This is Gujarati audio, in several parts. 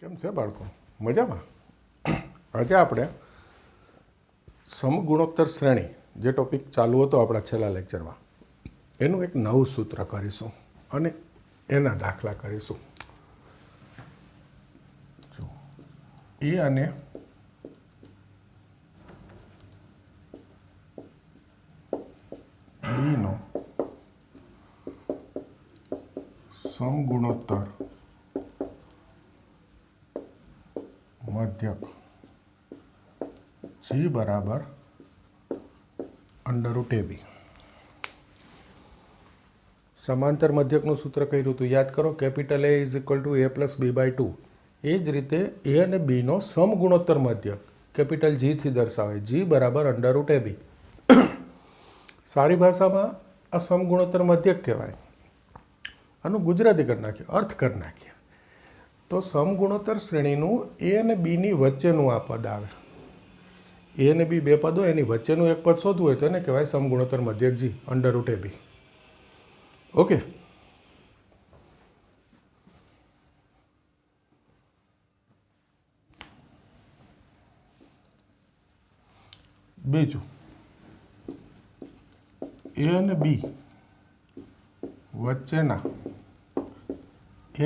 કેમ છે બાળકો? મજામાં? આજે આપણે સમગુણોત્તર શ્રેણી જે ટોપિક ચાલુ હતો આપણા છેલ્લા લેક્ચરમાં એનું એક નવું સૂત્ર કરીશું અને એના દાખલા કરીશું. જો એ અને બીનો સમગુણોત્તર મધ્યક G બરાબર √AB. સમાંતર મધ્યકનું સૂત્ર કર્યું હતું, યાદ કરો. Capital A is equal to A plus B/2. એ જ રીતે A અને Bનો સમગુણોત્તર મધ્યક કેપિટલ G થી દર્શાવે, G બરાબર √AB. સારી ભાષામાં આ સમગુણોત્તર મધ્યક કહેવાય. આનું ગુજરાતી કરી નાખીએ, અર્થ કરી નાખીએ તો સમગુણોત્તર શ્રેણીનું A અને Bની વચ્ચેનું આ પદ આવે. A અને B બે પદ હોય, એની વચ્ચેનું એક પદ શોધવું હોય તો એને કહેવાય સમગુણોત્તર મધ્યક G √AB. ઓકે. બીજું, A અને B વચ્ચેના n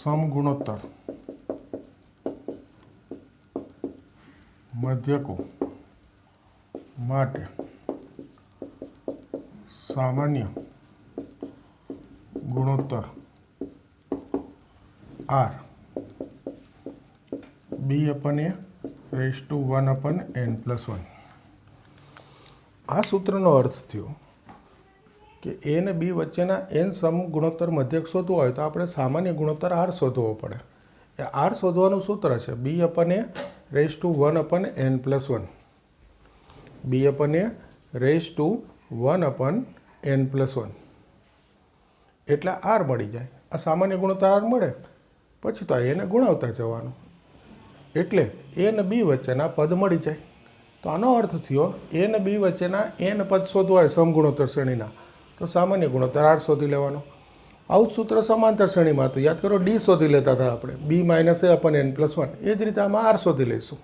સમગુણોત્તર મધ્યકો માટે સામાન્ય ગુણોત્તર R B/(a)(1/n+1). આ સૂત્રનો અર્થ થયો કે A અને B વચ્ચેના n સમગુણોત્તર મધ્યક શોધવો હોય તો આપણે સામાન્ય ગુણોત્તર R શોધવો પડે. એ R શોધવાનું સૂત્ર છે B/(a)(1/n+1). B/(a)(1/n+1). એટલે R મળી જાય. આ સામાન્ય ગુણોત્તર R મળે પછી તો એને ગુણાવતા જવાનું એટલે A અને B વચ્ચેના પદ મળી જાય. તો આનો અર્થ થયો A અને B વચ્ચેના n પદ શોધવા હોય સમગુણોત્તર શ્રેણીના તો સામાન્ય ગુણોત્તર R શોધી લેવાનો. આવું જ સૂત્ર સમાંતર શ્રેણીમાં હતું, યાદ કરો. D શોધી લેતા હતા આપણે, B-a/n+1. એ જ રીતે આમાં R શોધી લઈશું.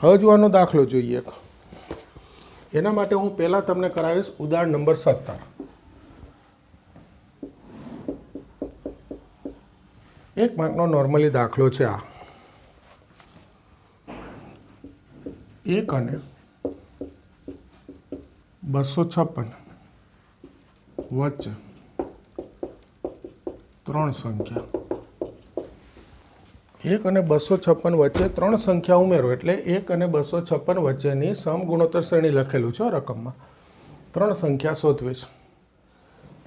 હવે જો આનો દાખલો જોઈએ. એના માટે હું પહેલાં તમને કરાવીશ ઉદાહરણ નંબર 17. એક માર્કનો નોર્મલી દાખલો છે આ. 1 અને 256 વચ્ચે 3 સંખ્યા. 1 અને 256 વચ્ચે 3 સંખ્યા ઉમેરો એટલે 1 અને 256 વચ્ચેની સમગુણોત્તર શ્રેણી લખેલું છે રકમમાં. 3 સંખ્યા શોધવી છે.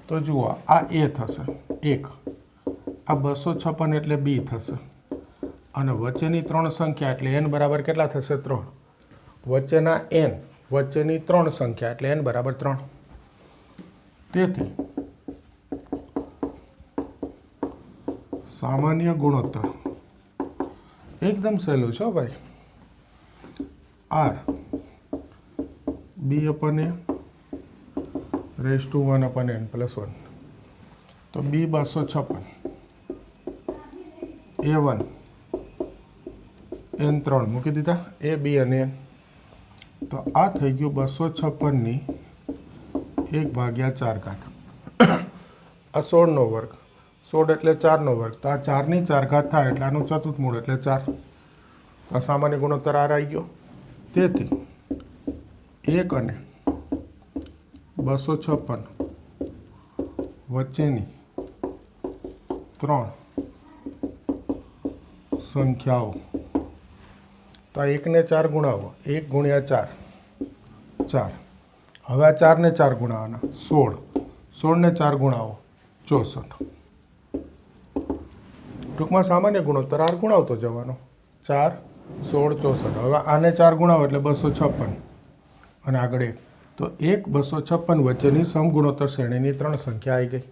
તો જુઓ, આ A થશે 1, આ 256 એટલે B થશે અને વચ્ચેની 3 સંખ્યા એટલે n બરાબર કેટલા થશે? 3. વચ્ચેના n વચ્ચેની 3 સંખ્યા એટલે n બરાબર 3. તેથી સામાન્ય ગુણોત્તર એકદમ સહેલું છે ભાઈ. R B/(a)(1/n+1). તો B256 A1 N3 મૂકી દીધા, A, B અને N. તો આ થઈ ગયું 256ની 1/4. આ 16નો વર્ગ. 16 એટલે 4નો વર્ગ. તો આ 4ની 4 થાય એટલે આનું ચતુર્થ મૂળ એટલે 4. તો આ સામાન્ય ગુણોત્તર R આવી ગયો. તેથી 1 અને 256 વચ્ચેની 3 સંખ્યાઓ. તો આ 1 ને 4 ગુણાવો, 1 × 4 4. હવે આ 4 ને 4 ગુણાવવાના 16. 16 ને 4 ગુણાવો 64. ટૂંકમાં સામાન્ય ગુણોત્તર R ગુણાવતો જવાનો. 4, 16, 64. હવે આને 4 ગુણાવો એટલે 256 અને આગળ 1. તો 1, 256 વચ્ચેની સમગુણોત્તર શ્રેણીની 3 સંખ્યા આવી ગઈ.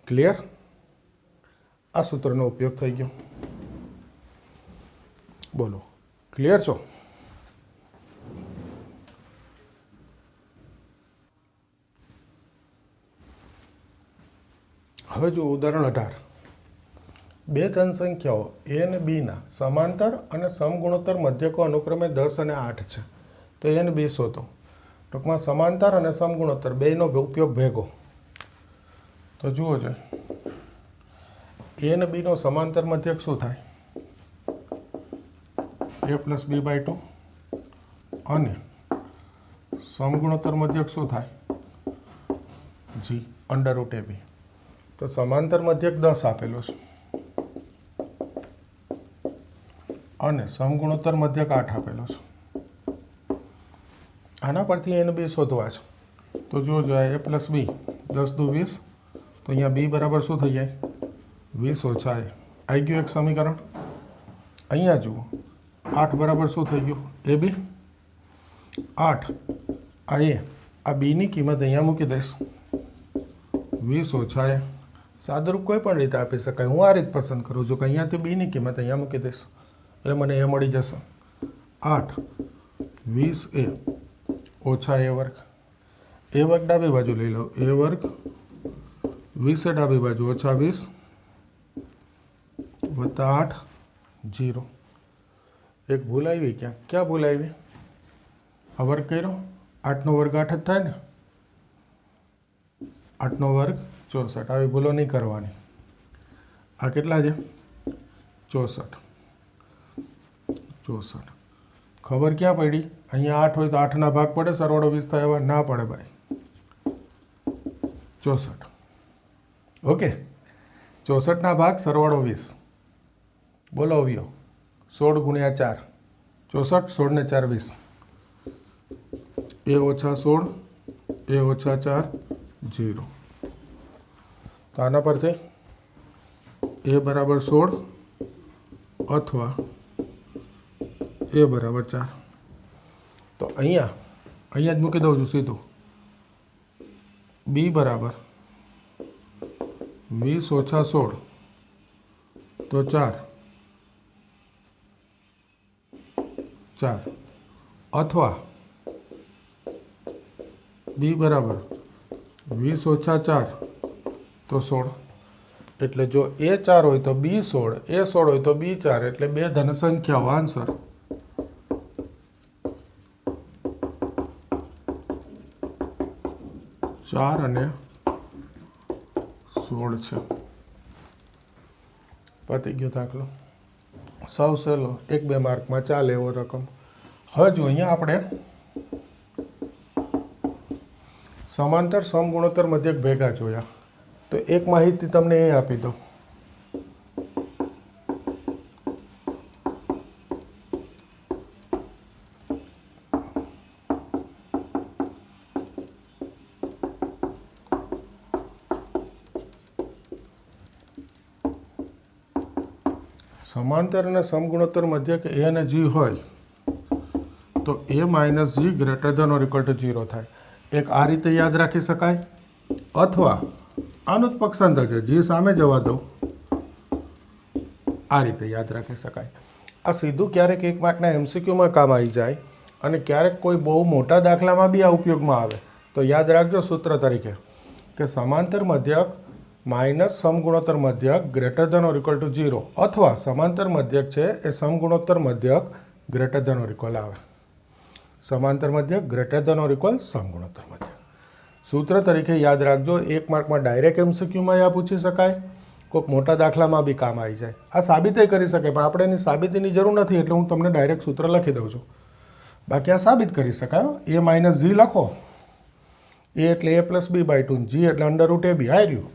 ક્લિયર? આ સૂત્રનો ઉપયોગ થઈ ગયો. બોલો, ક્લિયર છો? 1 હવે જો ઉદાહરણ 18, બે ધન સંખ્યાઓ એ અને બીના સમાંતર અને સમગુણોત્તર મધ્યકો અનુક્રમે 10 અને 8 છે. તો એ અને બી શોધો. ટૂંકમાં સમાંતર અને સમગુણોત્તર બેયનો ઉપયોગ ભેગો. તો જુઓ છે, એ અને બીનો સમાંતર મધ્યક શું થાય? a plus B by 2. અને સમગુણોત્તર મધ્યક શું થાય? G under root A B. તો સમાંતર મધ્યક 10 આપેલો છે અને સમગુણોત્તર મધ્યક 8 આપેલો છે. આના પરથી એને બી શોધવા છે. તો જો એ પ્લસ બી 10 દુ 20. તો અહીંયા બી બરાબર શું થઈ જાય? 20 ઓછા એ. આવી ગયું એક સમીકરણ. અહીંયા જુઓ 8 બરાબર શું થઈ ગયું? એ બી 8 આ એ. આ બીની કિંમત અહીંયા મૂકી દઈશ 20 ઓછા એ. સાદુરૂપ કોઈ પણ રીતે આપી શકાય. હું આ રીત પસંદ કરું છું કે અહીંયાથી બીની કિંમત અહીંયા મૂકી દઈશ એટલે મને એ મળી જશે 8 20 એ ઓછા એ વર્ગ. એ વર્ગ ડાબી બાજુ લઈ લો. એ વર્ગ 20 એ ડાબી બાજુ ઓછા 20 વત્તા 8 0. એક ભૂલ આવી. ક્યાં ભૂલ આવી? આ વર્ગ કર્યો. 8નો વર્ગ 8 જ થાય ને. 8નો વર્ગ 64. આવી ભૂલો નહીં કરવાની. આ કેટલા છે? 64. ખબર ક્યાં પડી? અહીંયા 8 હોય તો 8ના ભાગ પડે, સરવાળો 20 થાય એવા ના પડે ભાઈ. 64. ઓકે, 64ના ભાગ સરવાળો 20. બોલો અવયવ 16 ગુણ્યા 4. 64. 16 ને 4 20. એ ઓછા 16 એ ઓછા 4 0. તો આના પરથી એ બરાબર 16 અથવા એ બરાબર 4. તો અહીંયા જ મૂકી દઉં છું સીધું. બી બરાબર 20 ઓછા 16 તો 4 અથવા બી બરાબર 20 ઓછા 4 તો 16. એટલે જો એ 4 હોય તો બી 16, એ 16 હોય તો બી 4. એટલે બે ધન સંખ્યાઓ. આન્સર 4 અને 16 છે. પતી ગયો દાખલો. સાવ સહેલો, 1-2 માર્કમાં ચાલે એવો રકમ. હવે જો અહીંયા આપણે સમાંતર સમગુણોત્તર મધ્યક ભેગા જોયા. તો એક માહિતી તમને એ આપી દઉં. સમાંતર અને સમગુણોત્તર મધ્યક એ અને જી હોય તો A minus G greater than or equal to 0 થાય. એક આ રીતે યાદ રાખી શકાય, અથવા આનું જ પક્ષાંતર છે, જી સામે જવા દો, આ રીતે યાદ રાખી શકાય. આ સીધું ક્યારેક 1 માર્કના MCQમાં કામ આવી જાય અને ક્યારેક કોઈ બહુ મોટા દાખલામાં બી આ ઉપયોગમાં આવે. તો યાદ રાખજો સૂત્ર તરીકે કે સમાંતર મધ્યક માઇનસ સમગુણોત્તર મધ્યક greater than or equal to 0, અથવા સમાંતર મધ્યક છે એ સમગુણોત્તર મધ્યક ગ્રેટર ધેન ઓર ઇક્વલ આવે. સમાંતર મધ્યક ગ્રેટર ધેન ઓર ઇક્વલ સમગુણોત્તર મધ્યક. સૂત્ર તરીકે યાદ રાખજો. 1 માર્કમાં ડાયરેક્ટ MCQમાં આ પૂછી શકાય, કોઈક મોટા દાખલામાં બી કામ આવી જાય. આ સાબિતે કરી શકાય, પણ આપણે એની સાબિતીની જરૂર નથી એટલે હું તમને ડાયરેક્ટ સૂત્ર લખી દઉં છું. બાકી આ સાબિત કરી શકાય. એ માઇનસ જી લખો. એ એટલે એ પ્લસ બી બાય 2, જી એટલે અંડર રૂટ એ બી. આવી રહ્યું.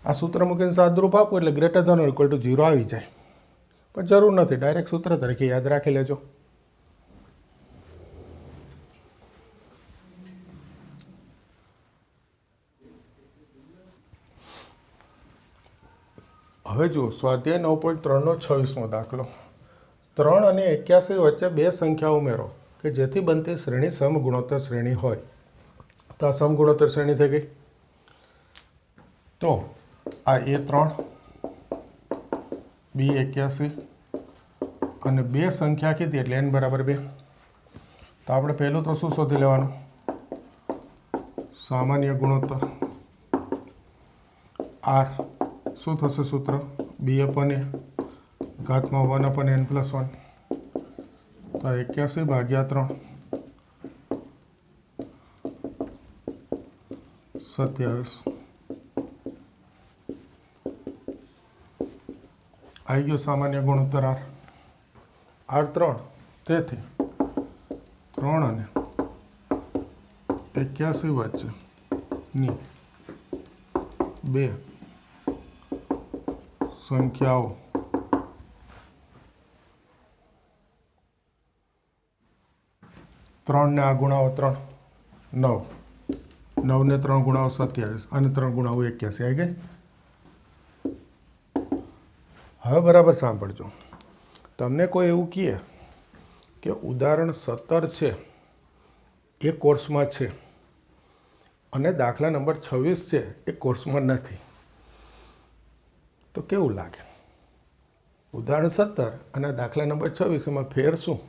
આ સૂત્ર મૂકીને સાદુરૂપ આપવું એટલે greater than or equal to 0 આવી જાય. પણ જરૂર નથી, ડાયરેક્ટ સૂત્ર તરીકે યાદ રાખી લેજો. હવે જુઓ સ્વાધ્યાય 9.3નો 26મો દાખલો. 3 અને 81 વચ્ચે બે સંખ્યા ઉમેરો કે જેથી બનતી શ્રેણી સમગુણોત્તર શ્રેણી હોય. તો આ સમગુણોત્તર શ્રેણી થઈ ગઈ. તો આ A3 B81 અને બે સંખ્યા કીધી એટલે n બરાબર 2. તો આપણે પહેલું તો શું શોધી લેવાનું? સામાન્ય ગુણોત્તર. આર શું થશે સૂત્ર બી અપન એ ઘાતમાં 1/n+1 તો 81/3 27 આવી ગયો સામાન્ય ગુણોત્તર આર આર 3 તેથી 3 અને 81 વચ્ચેની બે સંખ્યાઓ ત્રણને આ ગુણાવો 3 9 9 ને 3 ગુણાવો 27 અને 3 ગુણાવો 81 આવી ગઈ. હવે બરાબર સાંભળજો. તમને કોઈ એવું કહે કે ઉદાહરણ 17 છે એ કોર્સમાં છે અને દાખલા નંબર 26 છે એ કોર્સમાં નથી, તો કેવું લાગે? ઉદાહરણ 17 અને દાખલા નંબર 26 એમાં ફેર શું?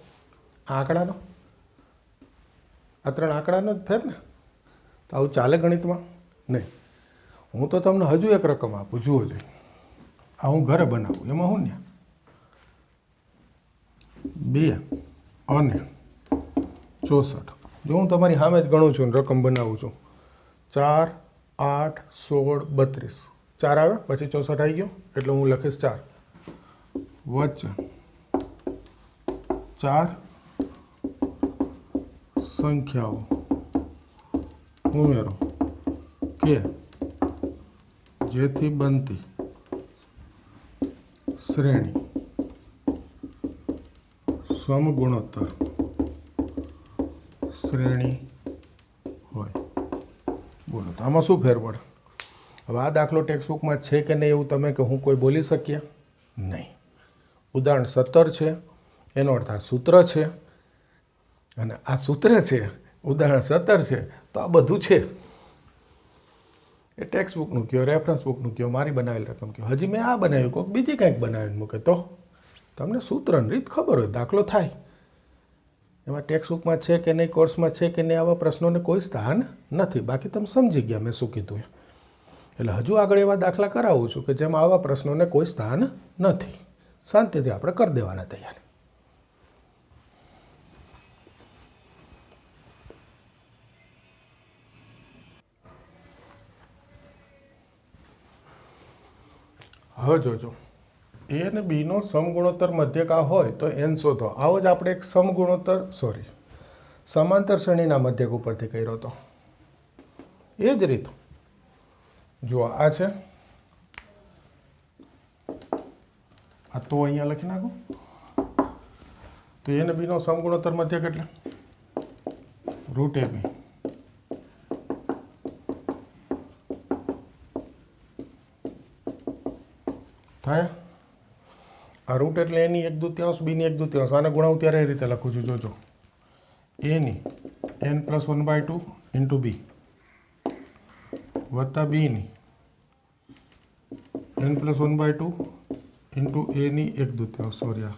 આંકડાનો, આ 3 આંકડાનો જ ફેર ને. તો આવું ચાલે ગણિતમાં? નહીં. હું તો તમને હજુ એક રકમ આપું, જુઓ જોઈએ. આ હું ઘરે બનાવું, એમાં હું ને 2 અને 64, જો હું તમારી સામે જ ગણું છું ને રકમ બનાવું છું, 4 8 16 32, 4 આવે પછી 64 આવી ગયો એટલે હું લખીશ 4 વચ્ચે 4 સંખ્યાઓ ઉમેરો કે જેથી બનતી શ્રેણી સમગુણોત્તર શ્રેણી હોય. બોલો તો આમાં શું ફેર પડે? હવે આ દાખલો ટેક્સ્ટબુકમાં છે કે નહીં એવું તમે કે હું કોઈ બોલી શકીએ નહીં. ઉદાહરણ 17 છે એનો અર્થ આ સૂત્ર છે, અને આ સૂત્ર છે ઉદાહરણ 17 છે તો આ બધું છે. એ ટેક્સ્ટબુકનું કયો, રેફરન્સ બુકનું કયો, મારી બનાવેલ રકમ કયો, હજી મેં આ બનાવ્યું, કોઈક બીજી કંઈક બનાવીને મૂકે તો તમને સૂત્રની રીત ખબર હોય, દાખલો થાય. એમાં ટેક્સ્ટબુકમાં છે કે નહીં, કોર્સમાં છે કે નહીં, આવા પ્રશ્નોને કોઈ સ્થાન નથી. બાકી તમે સમજી ગયા મેં શું કીધું. એટલે હજુ આગળ એવા દાખલા કરાવું છું કે જેમાં આવા પ્રશ્નોને કોઈ સ્થાન નથી. શાંતિથી આપણે કરી દેવાના તૈયાર. હવે જોજો, એ અને બીનો સમગુણોત્તર મધ્યકા હોય તો એન શોધો. આવો જ આપણે એક સમાંતર શ્રેણીના મધ્યક ઉપરથી કર્યો હતો. એ જ રીત જો આ છે, આ તો અહીંયા લખી નાખો. તો એ અને બીનો સમગુણોત્તર મધ્યક એટલે √AB થાય. આ રૂટ એટલે એની 1/2, બીની 1/2. આને ગુણાવું ત્યારે એ રીતે લખું છું, જોજો. એની n+1/2 ઇન્ટુ બી વત્તા બીની n+1/2 ઇન્ટુ એની 1/2. સોરી,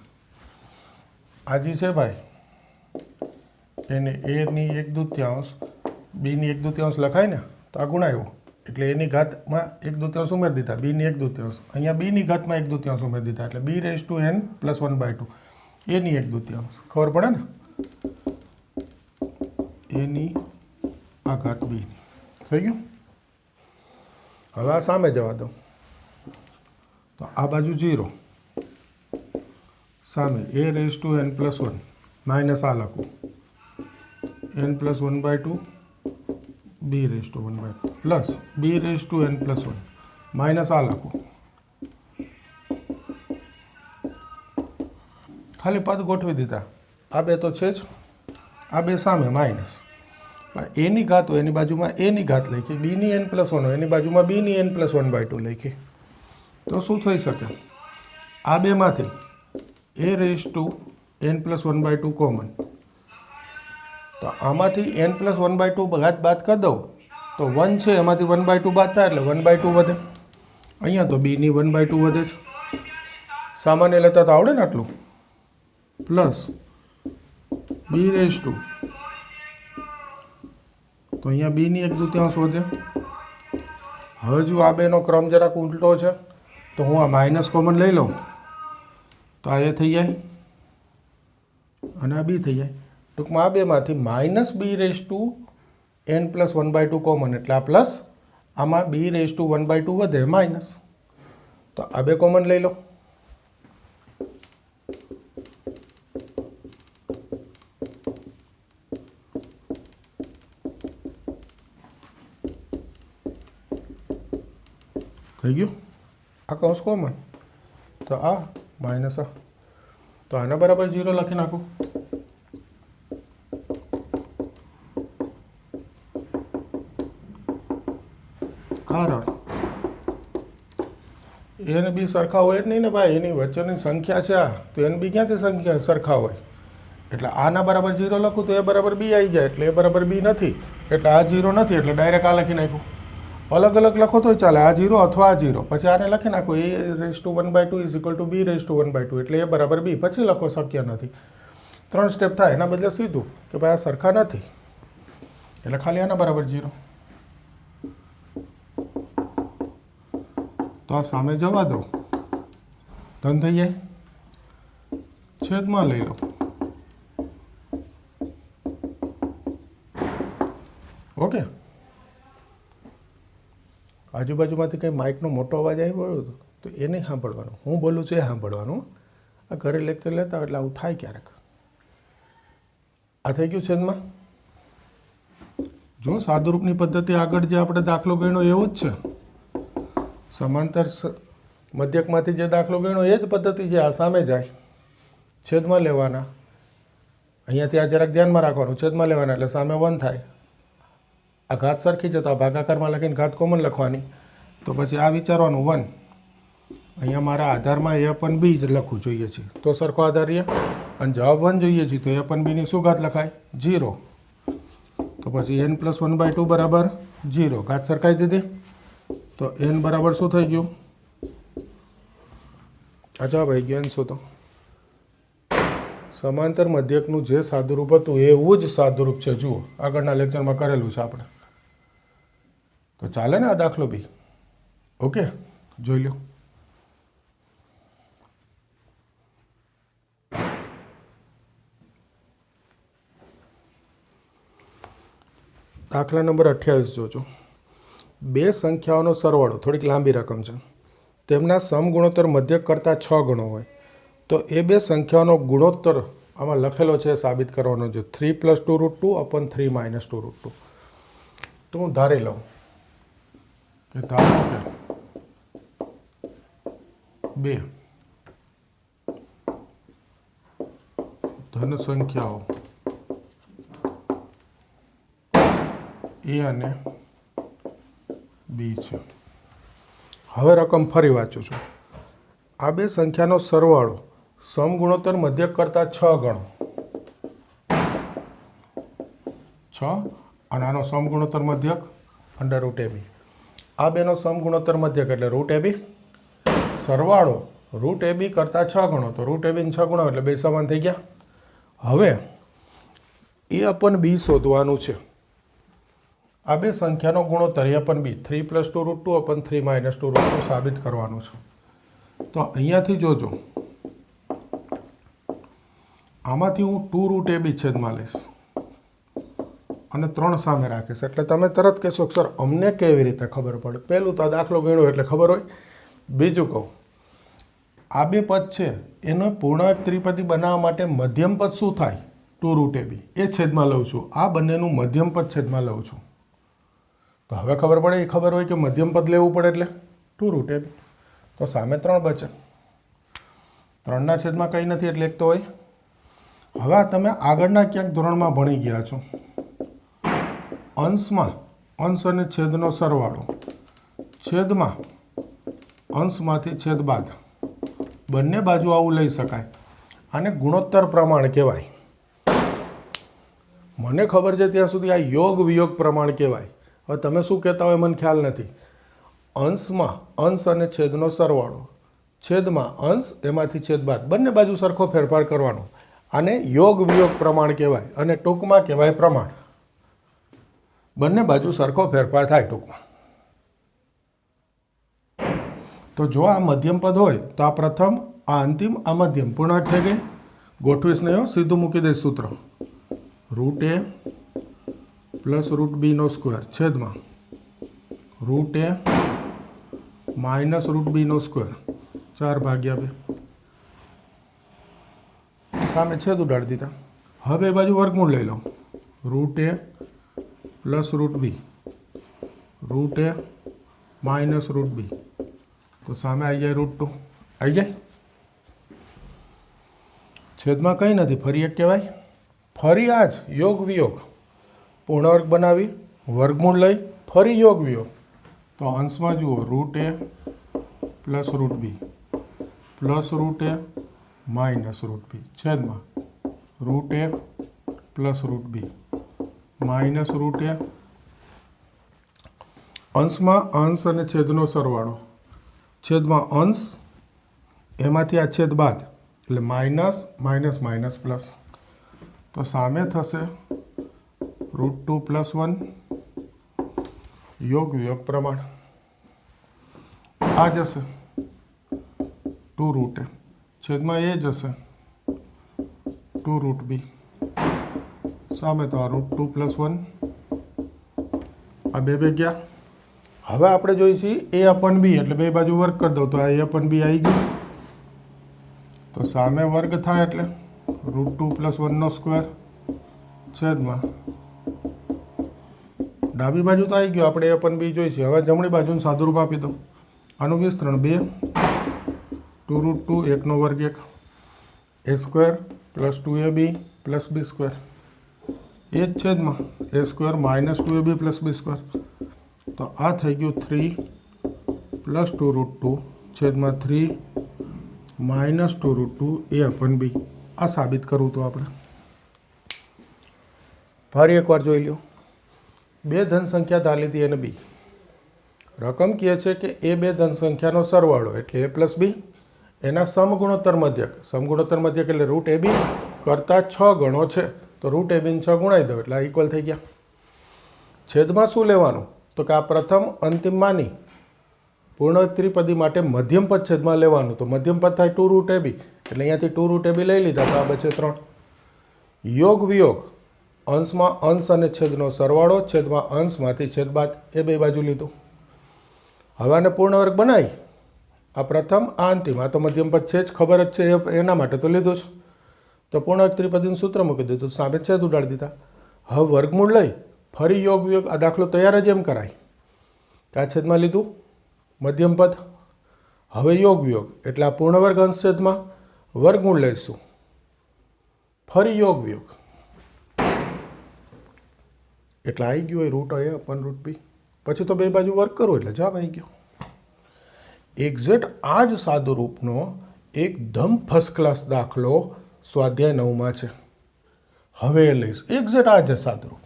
આજી છે ભાઈ, એને એની 1/2 બીની 1/2 લખાય ને, તો આ ગુણાયો એટલે એની ઘાતમાં 1/2 ઉમેરી દીધા, બીની 1/2. અહીંયા બીની ઘાતમાં 1/2 ઉમેરી દીધા એટલે b⁻n+1/2 એની 1/2. ખબર પડે ને? એની આ ઘાત બીની થઈ ગયું. હવે આ સામે જવા દો તો આ બાજુ 0, સામે a⁻n+1 માઇનસ આ લખું n+1/2 b⁻n/2 plus b⁻n+1 minus આ લખું. ખાલી પદ ગોઠવી દીધા. આ બે તો છે જ, આ બે સામે માઇનસ. એની ઘાત હોય એની બાજુમાં એની ઘાત લખી, બીની n+1 હોય એની બાજુમાં બીની n+1/2 લખી. તો શું થઈ શકે? આ બેમાંથી a⁻n+1/2 કોમન, તો આમાંથી n+1/2 બાદ કરી દઉં તો 1 છે, એમાંથી 1/2 બાદ થાય એટલે 1/2 વધે. અહીંયા તો બીની 1/2 વધે છે. સામાન્ય લેતા તો આવડે ને આટલું. પ્લસ b⁻, તો અહીંયા બીની 1/2 વધે. હવે જો આ બેનો ક્રમ જરાક ઉલટો છે તો હું આ માઇનસ કોમન લઈ લઉં તો આ એ થઈ જાય અને આ બી થઈ જાય. ટૂંકમાં આ બેમાંથી -b⁻n+1/2 કોમન એટલે આ પ્લસ, આમાં b⁻1/2 વધે માઇનસ. તો આ બે કોમન લઈ લો. થઈ ગયું. આ કૌંસ કોમન તો આ માઇનસ આ, તો આના બરાબર 0 લખી નાખું. કારણ એ અને બી સરખા હોય જ નહીં ને ભાઈ, એની વચ્ચેની સંખ્યા છે આ, તો એન બી ક્યાંથી સંખ્યા સરખા હોય? એટલે આના બરાબર 0 લખું તો એ બરાબર બી આવી જાય, એટલે એ બરાબર બી નથી, એટલે આ 0 નથી, એટલે ડાયરેક્ટ આ લખી નાખ્યું. અલગ અલગ લખો તોય ચાલે, આ 0 અથવા આ 0, પછી આને લખી નાખો a⁻1/2 = b⁻1/2, એટલે એ બરાબર બી, પછી લખો શક્ય નથી. 3 સ્ટેપ થાય, એના બદલે સીધું કે ભાઈ આ સરખા નથી, એટલે ખાલી આના બરાબર 0. તો આ સામે જવા દો, ધન થઈ જાય, છેદમાં લઈ લો. ઓકે. આજુબાજુમાંથી કંઈ માઇકનો મોટો અવાજ આવી પડ્યો તો એ નહીં સાંભળવાનું, હું બોલું છું એ સાંભળવાનું. આ ઘરે લેક્ચર લેતા એટલે આવું થાય ક્યારેક. આ થઈ ગયું છેદમાં. જો સાદુરૂપની પદ્ધતિ આગળ જે આપણે દાખલો ગણ્યો એવો જ છે, સમાંતર મધ્યકમાંથી જે દાખલો ગણ્યો એ જ પદ્ધતિ છે. આ સામે જાય, છેદમાં લેવાના, અહીંયાથી આ જરાક ધ્યાનમાં રાખવાનું, છેદમાં લેવાના એટલે સામે 1 થાય. આ ઘાત સરખી જતા ભાગાકારમાં લખીને ઘાત કોમન લખવાની, તો પછી આ વિચારવાનું 1, અહીંયા મારા આધારમાં a/b જ લખવું જોઈએ છે તો સરખો આધાર રહે, અને જવાબ 1 જોઈએ છે તો a/bની શું ઘાત લખાય? 0. તો પછી n+1/2 બરાબર 0, ઘાત સરખાઈ દીધી, તો n બરાબર શું થઈ ગયું? આ જવાબ આવી ગયો. n શું? તો સમાંતર મધ્યકનું જે સાદુરૂપ હતું એવું જ સાદુરૂપ છે. જુઓ, આગળના લેક્ચરમાં કરેલું છે આપણે, તો ચાલે ને આ દાખલો બી? ઓકે, જોઈ લો. દાખલા નંબર 28 જોજો. બે સંખ્યાઓનો સરવાળો, થોડીક લાંબી રકમ છે, તેમના સમગુણોત્તર મધ્યક કરતાં 6 ગણો હોય તો એ બે સંખ્યાઓનો ગુણોત્તર આમાં લખેલો છે સાબિત કરવાનો છે 3 + 2√2/3 - 2√2. તો હું ધારી લઉં કે ધારો કે બે ધન સંખ્યાઓ એ અને બી છે. હવે રકમ ફરી વાંચું છું. આ બે સંખ્યાનો સરવાળો સમગુણોત્તર મધ્યક કરતાં 6 ગણો, 6, અને આનો સમગુણોત્તર મધ્યક √ab. આ બેનો સમગુણોત્તર મધ્યક એટલે √ab, સરવાળો √ab કરતાં 6 ગણો, તો √ab ને 6 ગણો એટલે બે સમાન થઈ ગયા. હવે a/b શોધવાનું છે. આ બે સંખ્યાનો ગુણોત્તર a/b 3 + 2√2/3 - 2√2 સાબિત કરવાનું છે. તો અહીંયાથી જોજો, આમાંથી હું 2√ab છેદમાં લઈશ અને 3 સામે રાખીશ. એટલે તમે તરત કહેશો સર અમને કેવી રીતે ખબર પડે? પહેલું તો આ દાખલો ગણ્યો એટલે ખબર હોય. બીજું કહું, આ બે પદ છે એનો પૂર્ણાંક ત્રિપદી બનાવવા માટે મધ્યમ પદ શું થાય? 2√ab એ છેદમાં લઉં છું, આ બંનેનું મધ્યમ પદ છેદમાં લઉં છું. તો હવે ખબર પડે, એ ખબર હોય કે મધ્યમ પદ લેવું પડે એટલે 2√ab. તો સામે 3 બચે, 3ના છેદમાં કંઈ નથી એટલે 1 તો હોય. હવે તમે આગળના ક્યાંક ધોરણમાં ભણી ગયા છો, અંશમાં અંશ અને છેદનો સરવાળો, છેદમાં અંશમાંથી છેદ બાદ, બંને બાજુ આવું લઈ શકાય. આને ગુણોત્તર પ્રમાણ કહેવાય. મને ખબર છે ત્યાં સુધી આ યોગ વિયોગ પ્રમાણ કહેવાય. હવે તમે શું કહેતા હોય મને ખ્યાલ નથી. અંશમાં અંશ અને છેદનો સરવાળો, છેદમાં અંશ એમાંથી છેદ બાદ, બંને બાજુ સરખો ફેરફાર કરવાનો, આને યોગ વિયોગ પ્રમાણ કહેવાય. અને ટૂંકમાં કહેવાય પ્રમાણ. બંને બાજુ સરખો ફેરફાર થાય ટૂંકમાં. તો જો આ મધ્યમ પદ હોય તો આ પ્રથમ, આ અંતિમ, આ મધ્યમ. પૂર્ણાંક થઈ ગઈ. ગોઠવીશ નહીં હો, સીધું મૂકી દઈશ સૂત્ર. Route A plus route Bino square છેદમાં route A minus route Bino square 4/2. સામે છેદ ઉડાડી દીધા. હવે એ બાજુ વર્ગમૂળ લઈ લો. Route A plus root B root A minus root B. તો સામે આવી જાય રૂટ 2. આવી જાય. છેદમાં કંઈ નથી, ફરી એક કહેવાય. ફરી આ જ યોગ વિયોગ. પૂર્ણ વર્ગ બનાવી, વર્ગમૂળ લઈ, ફરી યોગ વિયોગ. તો અંશમાં જુઓ route A plus root B plus root A minus root B છેદમાં route A plus root B minus root એ. અંશમાં અંશ અને છેદનો સરવાળો. છેદમાં અંશ, એમાંથી આ છેદ બાદ એટલે માઇનસ માઇનસ માઇનસ પ્લસ. તો સામે થશે રૂટ 2 પ્લસ 1 યોગ વિયોગ પ્રમાણ. આ જશે 2 રૂટ એ છેદમાં એ જશે 2 રૂટ બી. સામે તો આ રૂટ 2 પ્લસ 1. આ બે ગયા. હવે આપણે જોઈશું એ અપન બી એટલે બે બાજુ વર્ગ કરી દઉં તો આ એ અપન બી આવી ગયું. તો સામે વર્ગ થાય એટલે રૂટ 2 પ્લસ 1નો સ્ક્વેર છેદમાં ડાબી બાજુ તો આવી ગયો, આપણે એ અપન બી જોઈશું. હવે જમણી બાજુનું સાદુરૂપ આપી દો. આનું વિસ્તરણ 2 2 રૂટ 2 1નો વર્ગ 1 એ સ્ક્વેર પ્લસ 2ab પ્લસ બી સ્ક્વેર. એ જ છેદમાં એ સ્ક્વેર માઇનસ 2ab પ્લસ બી સ્ક્વેર. તો આ થઈ ગયું 3 પ્લસ 2 રૂટ 2 છેદમાં 3 માઇનસ 2 રૂટ 2 એ અપન બી. આ સાબિત કરવું તો આપણે ફરી એકવાર જોઈ લો. બે ધન સંખ્યા ધાર લીધી અને બી. રકમ કહે છે કે એ બે ધન સંખ્યાનો સરવાળો એટલે એ પ્લસ બી, એના સમગુણોત્તર મધ્યક. સમગુણોત્તર મધ્યક એટલે રૂટ એ બી કરતાં 6 ગણો છે. તો રૂટ એ બીને 6 ગુણાવી દો એટલે આ ઇક્વલ થઈ ગયા. છેદમાં શું લેવાનું? તો કે આ પ્રથમ અંતિમ માની પૂર્ણ ત્રિપદી માટે મધ્યમ પદ છેદમાં લેવાનું. તો મધ્યમ પદ થાય 2 રૂટ એ બી એટલે અહીંયાથી 2 રૂટ એ બી લઈ લીધા તો આ બચે 3. યોગ વિયોગ. અંશમાં અંશ અને છેદનો સરવાળો છેદમાં અંશમાંથી છેદ બાદ એ બે બાજુ લીધું. હવે આને પૂર્ણ વર્ગ બનાવી. આ પ્રથમ, આ અંતિમ. આ તો મધ્યમ પદ છે જ, ખબર જ છે, એના માટે તો લીધું છે. તો પૂર્ણ ત્રિપદીનું સૂત્ર મૂકી દીધું, સામે છેદ ઉડાડી દીધા. હવે વર્ગમૂળ લઈ ફરી યોગ વિયોગ. આ દાખલો તૈયાર જ એમ કરાય. આ છેદમાં લીધું મધ્યમ પદ. હવે યોગ વિયોગ એટલે આ પૂર્ણ વર્ગ અંશ છેદમાં વર્ગમૂળ લઈશું, ફરી યોગ વિયોગ. એટલે આવી ગયું હોય રૂટ એ અપન રૂટ બી. પછી તો બે બાજુ વર્ક કરો એટલે જવાબ આવી ગયો. એક્ઝેક્ટ આ જ સાદુરૂપનો એકદમ ફર્સ્ટ ક્લાસ દાખલો સ્વાધ્યાય 9માં છે. હવે એ લઈશ. એક્ઝેક્ટ આ જ સાદુરૂપ.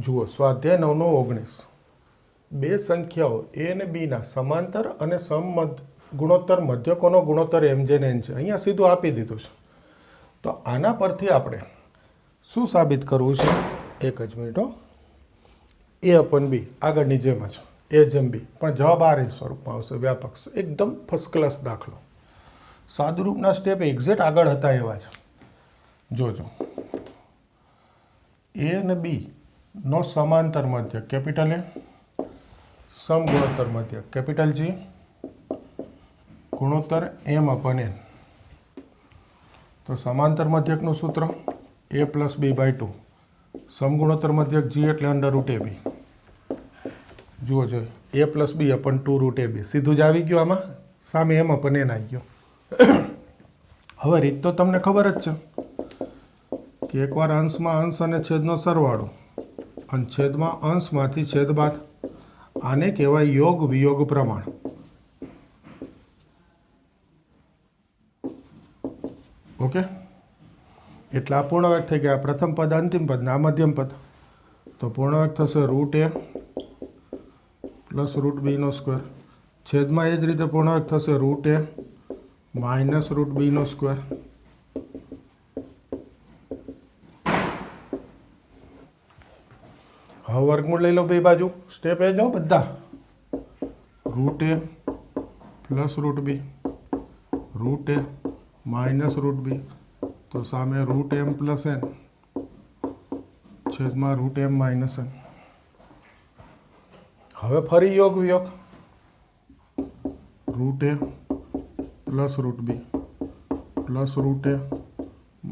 જુઓ સ્વાધ્યાય 9:19. બે સંખ્યાઓ એ અને બીના સમાંતર અને ગુણોત્તર મધ્યકોનો ગુણોત્તર એમ જેને એન છે. અહીંયા સીધું આપી દીધું છે. તો આના પરથી આપણે શું સાબિત કરવું છે? એક જ મિનિટ હો. એ અપન બી આગળની જેમ જ એ જેમ બી, પણ જવાબ આ રીતે સ્વરૂપમાં આવશે. વ્યાપક એકદમ ફર્સ્ટ ક્લાસ દાખલો. સાદુરૂપના સ્ટેપ એક્ઝેક્ટ આગળ હતા એવા જ. જોજો. એ અને બી નો સમાંતર મધ્યક કેપિટલ એ, સમગુણોત્તર મધ્યક કેપિટલ જી, ગુણોત્તર એમ અપન એન. તો સમાંતર મધ્યકનું સૂત્ર એ પ્લસ બી બાય 2. સમગુણોત્તર મધ્યક જી એટલે અંડર રૂટ એ બી. જુઓ જોઈએ એ પ્લસ બી અપન 2 રૂટ એ બી. સીધું જ આવી ગયું આમાં. સામે એમ અપન એન આવી ગયો. હવે રીત તો તમને ખબર જ છે કે એકવાર અંશમાં અંશ અને છેદનો સરવાળો અને છેદમાં અંશમાંથી છેદ બાદ. આને કહેવાય યોગ વિયોગ પ્રમાણ. ઓકે, એટલે આ પૂર્ણ વર્ગ થઈ ગયા. પ્રથમ પદ અંતિમ પદ ને આ મધ્યમ પદ. તો પૂર્ણ વર્ગ થશે route A plus route Bino square. છેદમાં એ જ રીતે પૂર્ણ વર્ગ થશે route A minus route Bino square. હવે વર્ગમૂળ લઈ લો બે બાજુ. સ્ટેપ એ જાઓ બધા. Root A plus root B, root A minus root B, તો સામે રૂટ એમ પ્લસ એન છેદમાં રૂટ એમ માઇનસ એન. હવે ફરી યોગ વિયોગ. Root A plus root B plus root A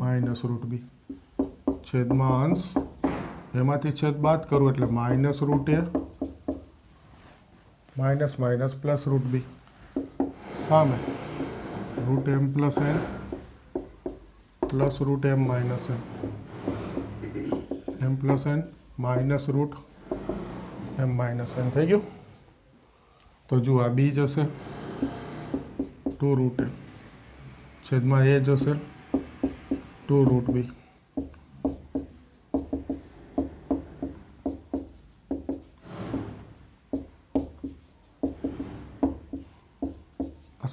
minus root B છેદમાં અંશ એમાંથી છેદ બાદ કરું એટલે minus root A minus minus plus root B સામે root M plus N plus root M minus M plus N minus root M minus N થઈ ગયું. તો જુઓ આ બી જશે 2 રૂટ એ છેદમાં એ જશે 2 રૂટ બી.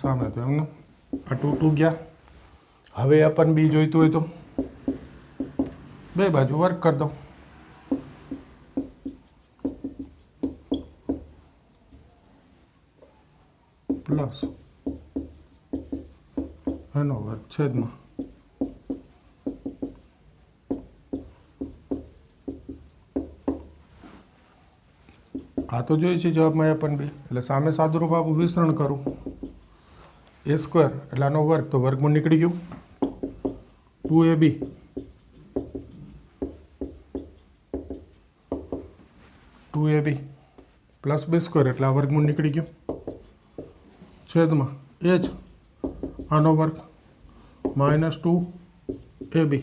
સામે તો એમને આ 2 2 ગયા. હવે આપણને બી જોઈતું હોય તો બે બાજુ વર્ક કરી દો. પ્લસ એનો વર્ગ છેદમાં આ તો જોઈએ છે જવાબમાં એ પણ બી. એટલે સામે સાદુરૂપ આપું વિસ્તરણ કરું. એ સ્ક્વેર એટલે આનો વર્ગ, તો વર્ગમૂળ નીકળી ગયું. 2ab પ્લસ બી સ્ક્વેર એટલે આ વર્ગમૂળ નીકળી ગયું છેદમાં એ જ આનો વર્ગ માઇનસ 2ab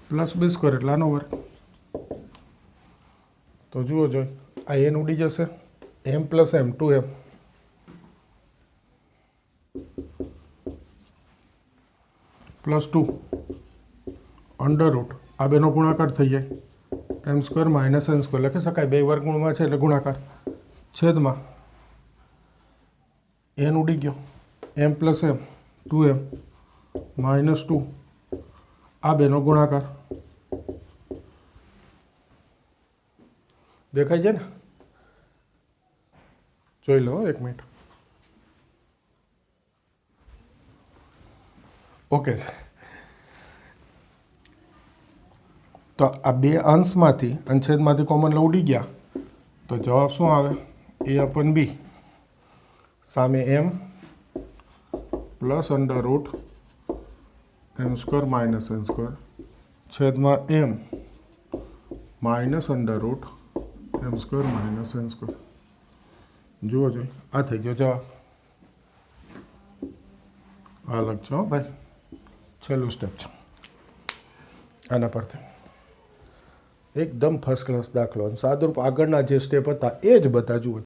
પ્લસ બી સ્ક્વેર એટલે આનો વર્ગ. તો જુઓ જોઈ આ એન ઉડી જશે. એમ plus M 2m plus 2 under route આ બેનો ગુણાકાર થઈ જાય. એમ સ્ક્વેર માઇનસ એન સ્ક્વેર લખી શકાય. બે વર્ગમૂળમાં છે એટલે ગુણાકાર છેદમાં એન ઉડી ગયો. એમ પ્લસ એમ 2m માઇનસ 2 આ બેનો ગુણાકાર. દેખાય છે ને? જોઈ લો એક મિનિટ. ઓકે. તો આ બે અંશમાંથી અને છેદમાંથી કોમન ઉડી ગયા તો જવાબ શું આવે? એ અપન બી સામે M plus under root M square minus N square છેદમાં M minus under root M square minus N square. જુઓ જોઈ આ થઈ ગયો જવાબ. આ લખજો ભાઈ, છેલ્લું સ્ટેપ છે આના પરથી. એકદમ ફર્સ્ટ ક્લાસ દાખલો. અને સાદુરૂપ આગળના જે સ્ટેપ હતા એ જ બધા જુઓ.